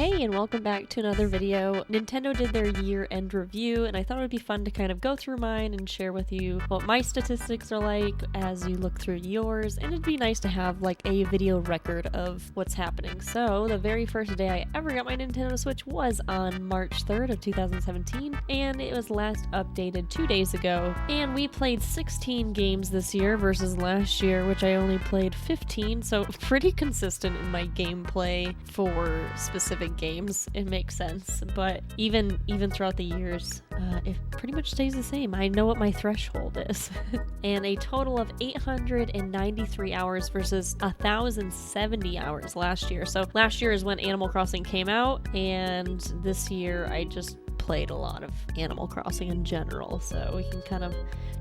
Hey, and welcome back to another video. Nintendo did their year-end review, and I thought it would be fun to kind of go through mine and share with you what my statistics are like as you look through yours, and it'd be nice to have like a video record of what's happening. So the very first day I ever got my Nintendo Switch was on March 3rd of 2017, and it was last updated 2 days ago, and we played 16 games this year versus last year, which I only played 15, so pretty consistent in my gameplay for specific games. It makes sense, but even throughout the years, it pretty much stays the same. I know what my threshold is. And a total of 893 hours versus 1,070 hours last year. So last year is when Animal Crossing came out, and this year I just played a lot of Animal Crossing in general, so we can kind of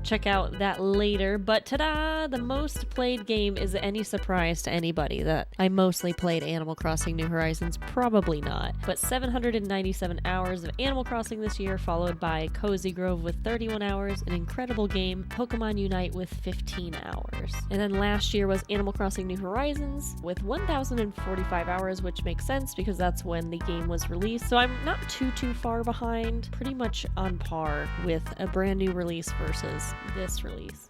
check out that later. But ta-da! The most played game. Is it any surprise to anybody that I mostly played Animal Crossing New Horizons? Probably not. But 797 hours of Animal Crossing this year, followed by Cozy Grove with 31 hours, an incredible game, Pokemon Unite with 15 hours. And then last year was Animal Crossing New Horizons with 1,045 hours, which makes sense because that's when the game was released. So I'm not too far behind, pretty much on par with a brand new release versus this release.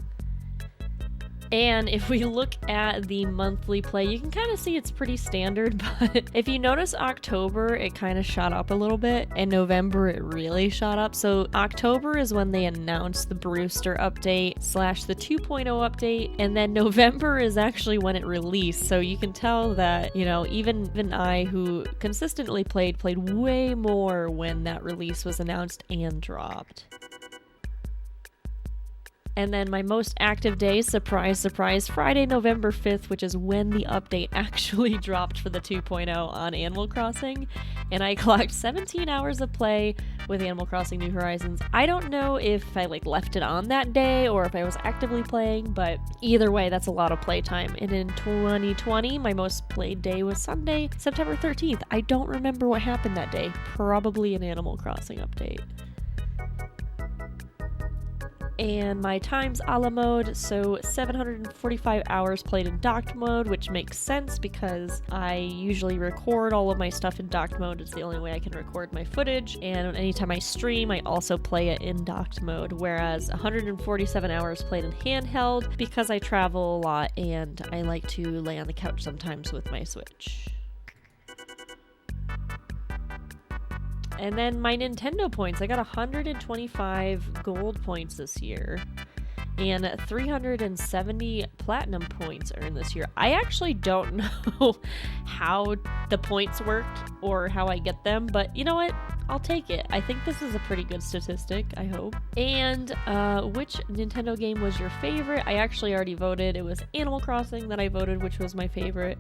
And if we look at the monthly play, you can kind of see it's pretty standard, but if you notice October, it kind of shot up a little bit, and November, it really shot up. So October is when they announced the Brewster update / the 2.0 update, and then November is actually when it released. So you can tell that, you know, even I, who consistently played way more when that release was announced and dropped. And then my most active days, surprise, surprise, Friday, November 5th, which is when the update actually dropped for the 2.0 on Animal Crossing. And I clocked 17 hours of play with Animal Crossing New Horizons. I don't know if I left it on that day or if I was actively playing, but either way, that's a lot of playtime. And in 2020, my most played day was Sunday, September 13th. I don't remember what happened that day. Probably an Animal Crossing update. And my times a la mode, so 745 hours played in docked mode, which makes sense because I usually record all of my stuff in docked mode. It's the only way I can record my footage, and anytime I stream, I also play it in docked mode, whereas 147 hours played in handheld because I travel a lot and I like to lay on the couch sometimes with my Switch. And then my Nintendo points, I got 125 gold points this year and 370 platinum points earned this year. I actually don't know how the points worked or how I get them, but you know what? I'll take it. I think this is a pretty good statistic, I hope. And which Nintendo game was your favorite? I actually already voted. It was Animal Crossing that I voted, which was my favorite.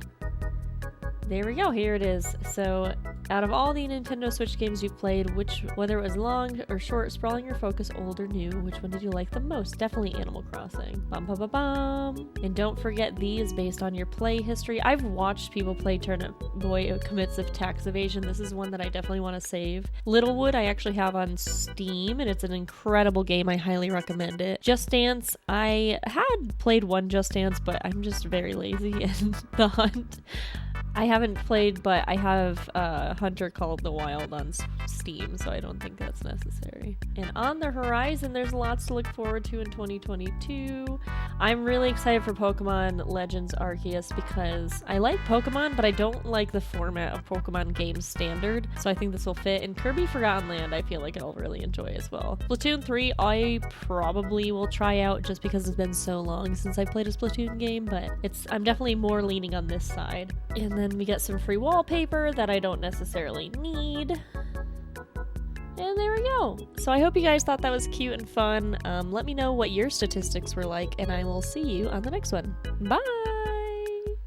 There we go, here it is. So, out of all the Nintendo Switch games you've played, whether it was long or short, sprawling your focus, old or new, which one did you like the most? Definitely Animal Crossing. Bum bum bum bum. And don't forget these based on your play history. I've watched people play Turnip Boy Commits of Tax Evasion. This is one that I definitely want to save. Littlewood I actually have on Steam, and it's an incredible game. I highly recommend it. Just Dance, I had played one Just Dance, but I'm just very lazy. And The Hunt, I haven't played, but I have Hunter Called the Wild on Steam, so I don't think that's necessary. And on the horizon, there's lots to look forward to in 2022. I'm really excited for Pokemon Legends Arceus because I like Pokemon, but I don't like the format of Pokemon games standard, so I think this will fit. And Kirby Forgotten Land, I feel like I'll really enjoy as well. Splatoon 3, I probably will try out just because it's been so long since I played a Splatoon game, but I'm definitely more leaning on this side. And then we get some free wallpaper that I don't necessarily need. And there we go. So I hope you guys thought that was cute and fun. Let me know what your statistics were like, and I will see you on the next one. Bye!